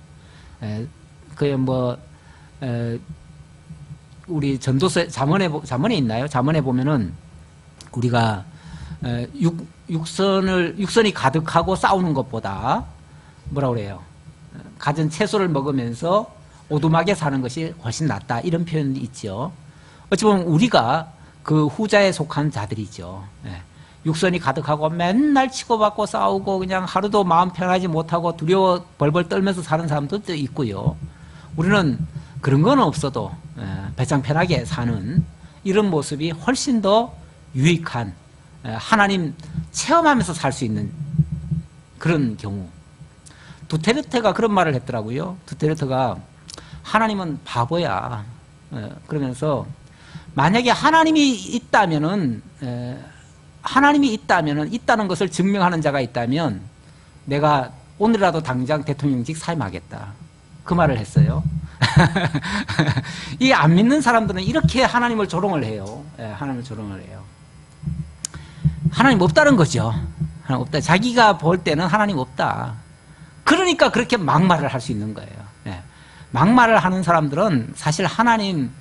우리 전도서 잠언에 있나요? 잠언에 보면은 우리가 육선이 가득하고 싸우는 것보다 뭐라고 그래요? 갖은 채소를 먹으면서 오두막에 사는 것이 훨씬 낫다, 이런 표현이 있죠. 어찌 보면 우리가 그 후자에 속한 자들이죠. 육선이 가득하고 맨날 치고받고 싸우고 그냥 하루도 마음 편하지 못하고 두려워 벌벌 떨면서 사는 사람들도 있고요. 우리는 그런 건 없어도 배짱 편하게 사는 이런 모습이 훨씬 더 유익한, 하나님 체험하면서 살 수 있는 그런 경우. 두테르테가 그런 말을 했더라고요. 두테르테가 하나님은 바보야. 그러면서 만약에 하나님이 있다면은 있다는 것을 증명하는 자가 있다면 내가 오늘이라도 당장 대통령직 사임하겠다. 그 말을 했어요. 이 안 믿는 사람들은 이렇게 하나님을 조롱을 해요. 하나님을 조롱을 해요. 하나님 없다는 거죠. 하나님 없다. 자기가 볼 때는 하나님 없다. 그러니까 그렇게 막말을 할 수 있는 거예요. 막말을 하는 사람들은 사실 하나님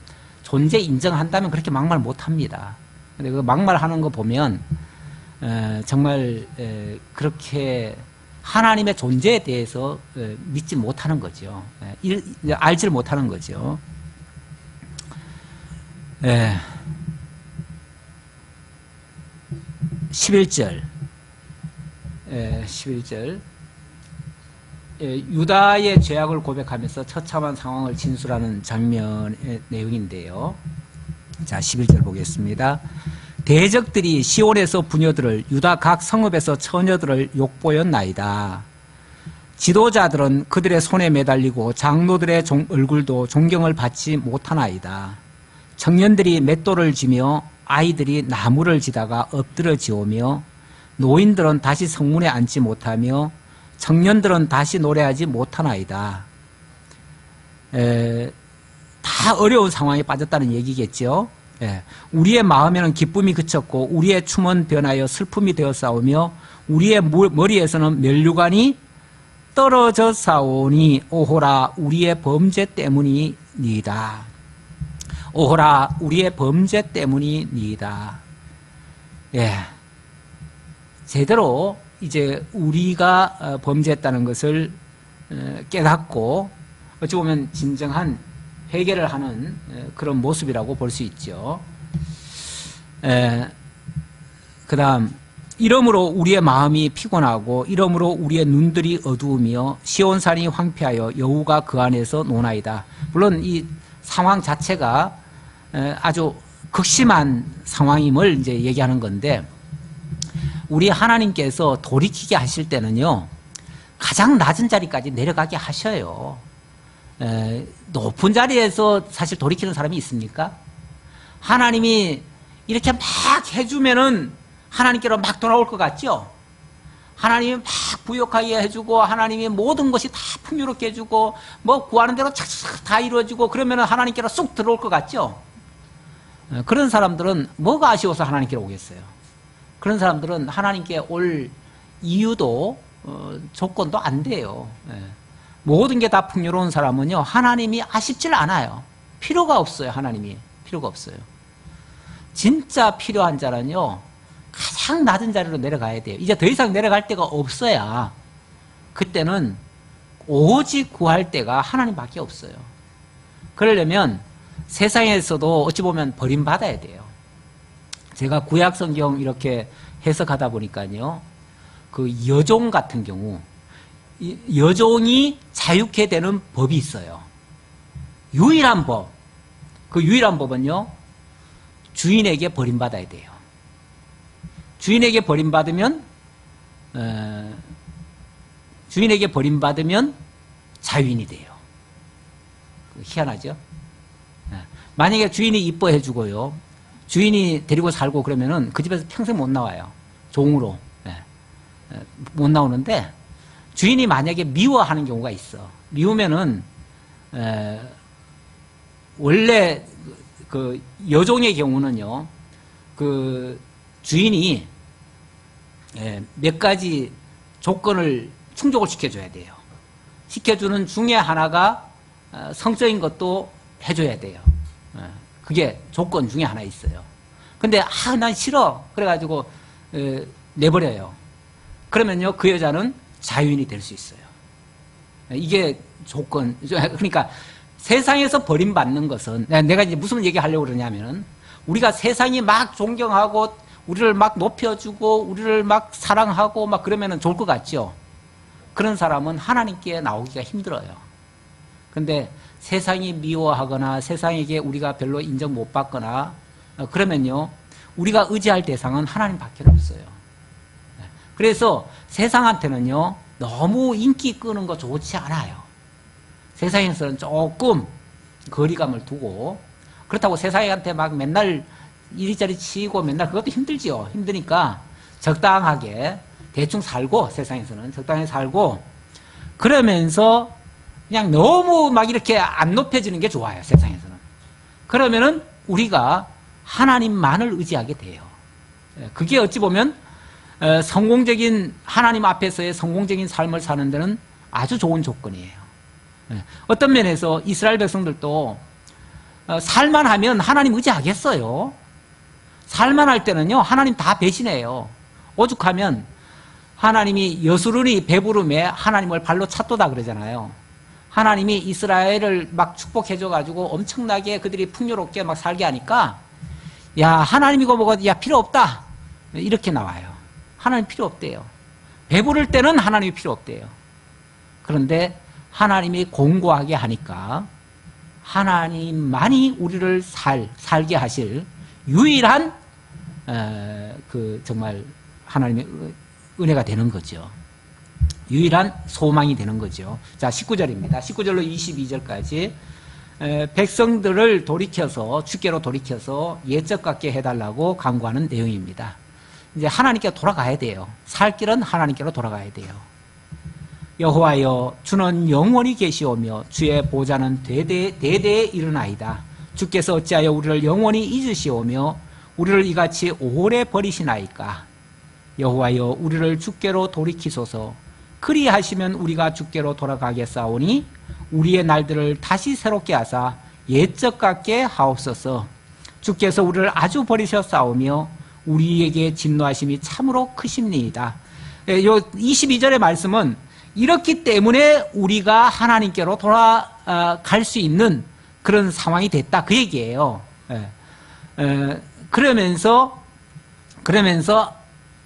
존재 인정한다면 그렇게 막말 못 합니다. 근데 그 막말하는 거 보면 정말 그렇게 하나님의 존재에 대해서 믿지 못하는 거죠. 알지를 못하는 거죠. 11절. 11절. 유다의 죄악을 고백하면서 처참한 상황을 진술하는 장면의 내용인데요. 자, 11절 보겠습니다. 대적들이 시온에서 부녀들을 유다 각 성읍에서 처녀들을 욕보였나이다. 지도자들은 그들의 손에 매달리고 장로들의 얼굴도 존경을 받지 못하나이다. 청년들이 맷돌을 쥐며 아이들이 나무를 지다가 엎드려 지오며 노인들은 다시 성문에 앉지 못하며 청년들은 다시 노래하지 못하나이다. 다 어려운 상황에 빠졌다는 얘기겠죠. 우리의 마음에는 기쁨이 그쳤고 우리의 춤은 변하여 슬픔이 되어 싸우며 우리의 머리에서는 면류관이 떨어져 싸우니 오호라 우리의 범죄 때문이니이다. 오호라 우리의 범죄 때문이니이다. 제대로 이제 우리가 범죄했다는 것을 깨닫고 어찌 보면 진정한 회개를 하는 그런 모습이라고 볼 수 있죠. 그 다음 이러므로 우리의 마음이 피곤하고 이러므로 우리의 눈들이 어두우며 시온산이 황폐하여 여우가 그 안에서 노나이다. 물론 이 상황 자체가 아주 극심한 상황임을 이제 얘기하는 건데 우리 하나님께서 돌이키게 하실 때는요 가장 낮은 자리까지 내려가게 하셔요. 높은 자리에서 사실 돌이키는 사람이 있습니까? 하나님이 이렇게 막 해주면은 하나님께로 막 돌아올 것 같죠? 하나님이 막 부욕하게 해주고 하나님이 모든 것이 다 풍요롭게 해주고 뭐 구하는 대로 착착 다 이루어지고 그러면은 하나님께로 쑥 들어올 것 같죠? 그런 사람들은 뭐가 아쉬워서 하나님께로 오겠어요? 그런 사람들은 하나님께 올 이유도 조건도 안 돼요. 모든 게 다 풍요로운 사람은요 하나님이 아쉽질 않아요. 필요가 없어요. 하나님이 필요가 없어요. 진짜 필요한 자는요 가장 낮은 자리로 내려가야 돼요. 이제 더 이상 내려갈 데가 없어야 그때는 오직 구할 데가 하나님밖에 없어요. 그러려면 세상에서도 어찌 보면 버림받아야 돼요. 제가 구약 성경 이렇게 해석하다 보니까요 그 여종 같은 경우 여종이 자유케 되는 법이 있어요. 유일한 법. 그 유일한 법은요 주인에게 버림받아야 돼요. 주인에게 버림받으면 자유인이 돼요. 희한하죠? 만약에 주인이 이뻐해 주고요 주인이 데리고 살고 그러면은 그 집에서 평생 못 나와요. 종으로 못 나오는데 주인이 만약에 미워하는 경우가 있어. 미우면은 원래 그 여종의 경우는요 그 주인이 몇 가지 조건을 충족을 시켜줘야 돼요. 시켜주는 중에 하나가 성적인 것도 해줘야 돼요. 그게 조건 중에 하나 있어요. 근데 난 싫어 그래가지고 내버려요. 그러면요 그 여자는 자유인이 될 수 있어요. 이게 조건. 그러니까 세상에서 버림받는 것은 내가 이제 무슨 얘기하려고 그러냐면은 우리가 세상이 막 존경하고 우리를 막 높여주고 우리를 막 사랑하고 막 그러면은 좋을 것 같죠. 그런 사람은 하나님께 나오기가 힘들어요. 근데 세상이 미워하거나 세상에게 우리가 별로 인정 못 받거나 그러면요 우리가 의지할 대상은 하나님밖에 없어요. 그래서 세상한테는요 너무 인기 끄는 거 좋지 않아요. 세상에서는 조금 거리감을 두고 그렇다고 세상한테 막 맨날 이리저리 치고 맨날 그것도 힘들지요. 힘드니까 적당하게 대충 살고 세상에서는 적당히 살고 그러면서 그냥 너무 막 이렇게 안 높여지는 게 좋아요. 세상에서는. 그러면은 우리가 하나님만을 의지하게 돼요. 그게 어찌 보면 성공적인 하나님 앞에서의 성공적인 삶을 사는 데는 아주 좋은 조건이에요. 어떤 면에서 이스라엘 백성들도 살만하면 하나님 의지하겠어요. 살만할 때는요 하나님 다 배신해요. 오죽하면 하나님이 여수르니 배부름에 하나님을 발로 찼도다 그러잖아요. 하나님이 이스라엘을 막 축복해줘가지고 엄청나게 그들이 풍요롭게 막 살게 하니까 야 하나님이고 뭐고 야 필요 없다 이렇게 나와요. 하나님 필요 없대요. 배부를 때는 하나님이 필요 없대요. 그런데 하나님이 공고하게 하니까 하나님만이 우리를 살게 하실 유일한 정말 하나님의 은혜가 되는 거죠. 유일한 소망이 되는 거죠. 자, 19절입니다. 19절로 22절까지 백성들을 돌이켜서 주께로 돌이켜서 옛적 같게 해달라고 간구하는 내용입니다. 이제 하나님께 돌아가야 돼요. 살 길은 하나님께로 돌아가야 돼요. 여호와여, 주는 영원히 계시오며 주의 보좌는 대대에 이르나이다. 주께서 어찌하여 우리를 영원히 잊으시오며 우리를 이같이 오래 버리시나이까. 여호와여, 우리를 주께로 돌이키소서. 그리하시면 우리가 주께로 돌아가겠사오니 우리의 날들을 다시 새롭게 하사 옛적 같게 하옵소서. 주께서 우리를 아주 버리셨사오며 우리에게 진노하심이 참으로 크십니이다. 요 22절의 말씀은 이렇기 때문에 우리가 하나님께로 돌아갈 수 있는 그런 상황이 됐다, 그 얘기예요. 그러면서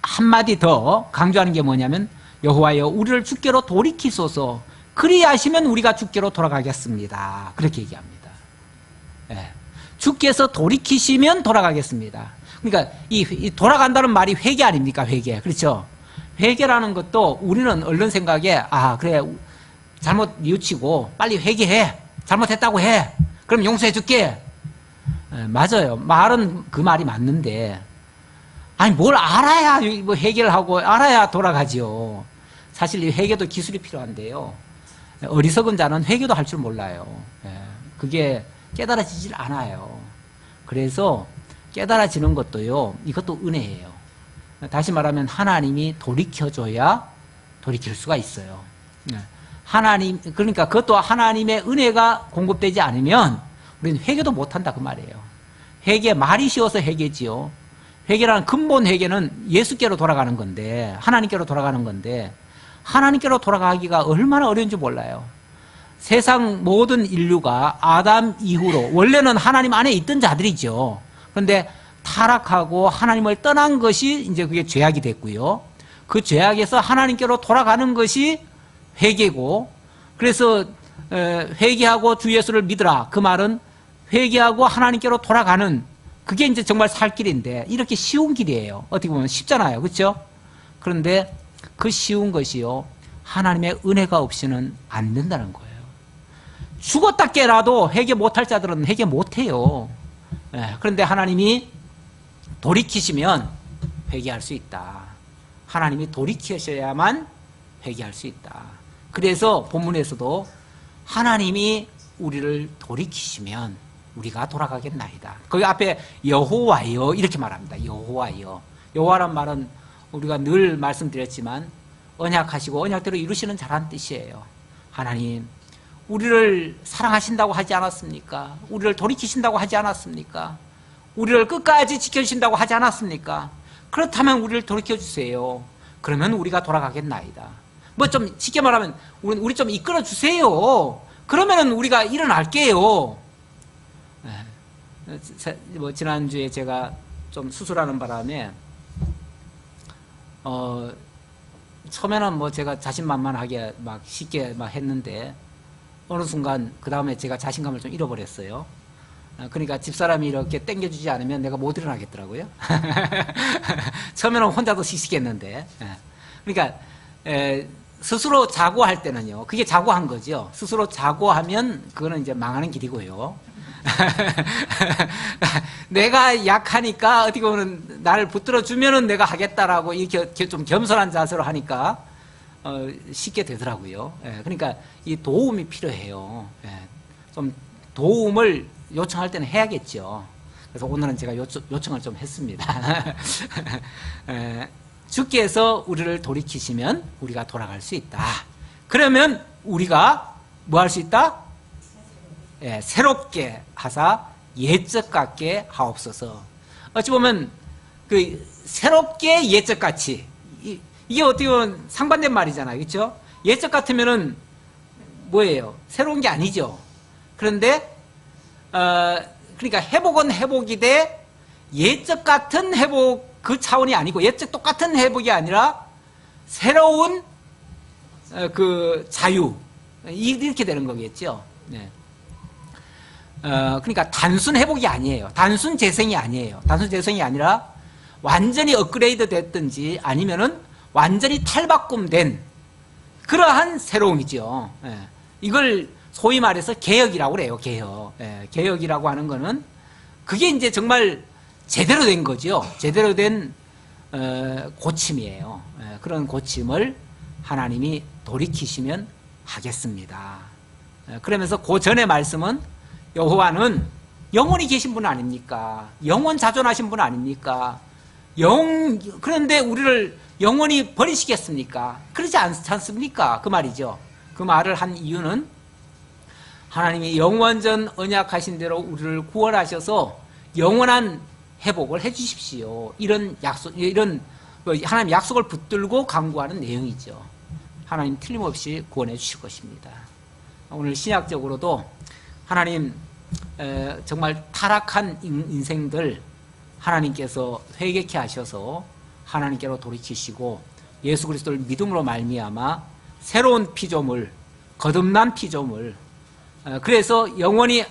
한마디 더 강조하는 게 뭐냐면 여호와여, 우리를 주께로 돌이키소서. 그리하시면 우리가 주께로 돌아가겠습니다. 그렇게 얘기합니다. 주께서 돌이키시면 돌아가겠습니다. 그러니까 이 돌아간다는 말이 회개 아닙니까? 회개. 그렇죠? 회개라는 것도 우리는 얼른 생각에 그래, 잘못 뉘우치고 빨리 회개해. 잘못했다고 해. 그럼 용서해 줄게. 맞아요. 말은 그 말이 맞는데 아니 뭘 알아야 뭐 회개를 하고 알아야 돌아가지요. 사실 이 회개도 기술이 필요한데요. 어리석은 자는 회개도 할 줄 몰라요. 그게 깨달아지질 않아요. 그래서 깨달아지는 것도요, 이것도 은혜예요. 다시 말하면 하나님이 돌이켜줘야 돌이킬 수가 있어요. 하나님, 그러니까 그것도 하나님의 은혜가 공급되지 않으면 우리는 회개도 못한다, 그 말이에요. 회개, 말이 쉬워서 회개지요. 회개라는 근본 회개는 예수께로 돌아가는 건데, 하나님께로 돌아가는 건데, 하나님께로 돌아가기가 얼마나 어려운지 몰라요. 세상 모든 인류가 아담 이후로 원래는 하나님 안에 있던 자들이죠. 그런데 타락하고 하나님을 떠난 것이 이제 그게 죄악이 됐고요. 그 죄악에서 하나님께로 돌아가는 것이 회개고, 그래서 회개하고 주 예수를 믿으라, 그 말은 회개하고 하나님께로 돌아가는, 그게 이제 정말 살 길인데, 이렇게 쉬운 길이에요. 어떻게 보면 쉽잖아요. 그렇죠? 그런데 그 쉬운 것이요, 하나님의 은혜가 없이는 안 된다는 거예요. 죽었다 깨라도 회개 못할 자들은 회개 못해요. 그런데 하나님이 돌이키시면 회개할 수 있다. 하나님이 돌이키셔야만 회개할 수 있다. 그래서 본문에서도 하나님이 우리를 돌이키시면 우리가 돌아가겠나이다. 거기 앞에 여호와여 이렇게 말합니다. 여호와여. 여호와란 말은 우리가 늘 말씀드렸지만 언약하시고 언약대로 이루시는 자라는 뜻이에요. 하나님, 우리를 사랑하신다고 하지 않았습니까? 우리를 돌이키신다고 하지 않았습니까? 우리를 끝까지 지켜주신다고 하지 않았습니까? 그렇다면 우리를 돌이켜주세요. 그러면 우리가 돌아가겠나이다. 뭐 좀 쉽게 말하면 우리 좀 이끌어주세요. 그러면은 우리가 일어날게요. 뭐 지난주에 제가 좀 수술하는 바람에 처음에는 뭐 제가 자신만만하게 막 쉽게 막 했는데 어느 순간 그 다음에 제가 자신감을 좀 잃어버렸어요. 그러니까 집사람이 이렇게 땡겨주지 않으면 내가 못 일어나겠더라고요. 처음에는 혼자도 씩씩했는데, 그러니까 스스로 자고 할 때는요, 그게 자고한 거죠. 스스로 자고 하면 그거는 이제 망하는 길이고요. 내가 약하니까 어떻게 보면 나를 붙들어 주면은 내가 하겠다라고 이렇게 좀 겸손한 자세로 하니까 쉽게 되더라고요. 그러니까 이 도움이 필요해요. 좀 도움을 요청할 때는 해야겠죠. 그래서 오늘은 제가 요청을 좀 했습니다. 주께서 우리를 돌이키시면 우리가 돌아갈 수 있다. 그러면 우리가 뭐 할 수 있다? 새롭게 하사 옛적 같게 하옵소서. 어찌 보면 그 새롭게 옛적 같이, 이게 어떻게 보면 상반된 말이잖아요. 그렇죠? 옛적 같으면은 뭐예요? 새로운 게 아니죠. 그런데 그러니까 회복은 회복이 돼 옛적 같은 회복 그 차원이 아니고, 옛적 똑같은 회복이 아니라 새로운 그 자유, 이렇게 되는 거겠죠. 네. 그러니까 단순 회복이 아니에요. 단순 재생이 아니에요. 단순 재생이 아니라 완전히 업그레이드 됐든지 아니면은 완전히 탈바꿈된 그러한 새로움이죠. 예. 이걸 소위 말해서 개혁이라고 그래요. 개혁. 예. 개혁이라고 하는 거는 그게 이제 정말 제대로 된 거죠. 제대로 된 고침이에요. 예. 그런 고침을 하나님이 돌이키시면 하겠습니다. 예. 그러면서 그 전의 말씀은 여호와는 영원히 계신 분 아닙니까? 영원 자존하신 분 아닙니까? 그런데 우리를 영원히 버리시겠습니까? 그러지 않습니까? 그 말이죠. 그 말을 한 이유는 하나님이 영원전 언약하신 대로 우리를 구원하셔서 영원한 회복을 해 주십시오. 이런 하나님 약속을 붙들고 강구하는 내용이죠. 하나님 틀림없이 구원해 주실 것입니다. 오늘 신약적으로도 하나님 정말 타락한 인생들 하나님께서 회개케 하셔서 하나님께로 돌이키시고 예수 그리스도를 믿음으로 말미암아 새로운 피조물, 거듭난 피조물, 그래서 영원히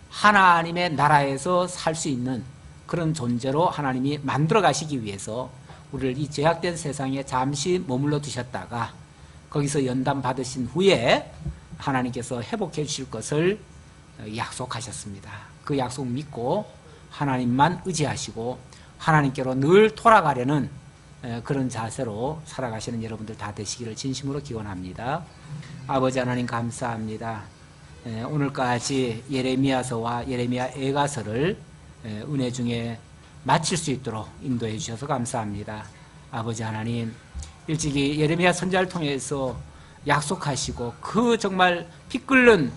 하나님의 나라에서 살 수 있는 그런 존재로 하나님이 만들어 가시기 위해서 우리를 이 죄악된 세상에 잠시 머물러 두셨다가 거기서 연단 받으신 후에 하나님께서 회복해 주실 것을 약속하셨습니다. 그 약속 믿고 하나님만 의지하시고 하나님께로 늘 돌아가려는 그런 자세로 살아가시는 여러분들 다 되시기를 진심으로 기원합니다. 아버지 하나님 감사합니다. 오늘까지 예레미야서와 예레미야 애가서를 은혜 중에 마칠 수 있도록 인도해 주셔서 감사합니다. 아버지 하나님, 일찍이 예레미야 선지자를 통해서 약속하시고 그 정말 피 끓는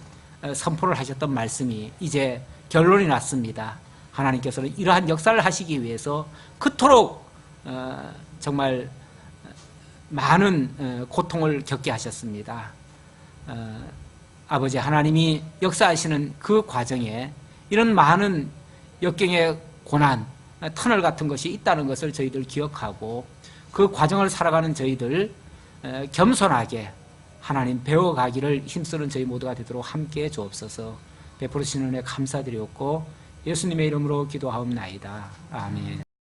선포를 하셨던 말씀이 이제 결론이 났습니다. 하나님께서는 이러한 역사를 하시기 위해서 그토록 정말 많은 고통을 겪게 하셨습니다. 아버지 하나님이 역사하시는 그 과정에 이런 많은 역경의 고난, 터널 같은 것이 있다는 것을 저희들 기억하고 그 과정을 살아가는 저희들 겸손하게 하나님 배워가기를 힘쓰는 저희 모두가 되도록 함께해 주옵소서. 베풀으시는 은혜 감사드리옵고 예수님의 이름으로 기도하옵나이다. 아멘.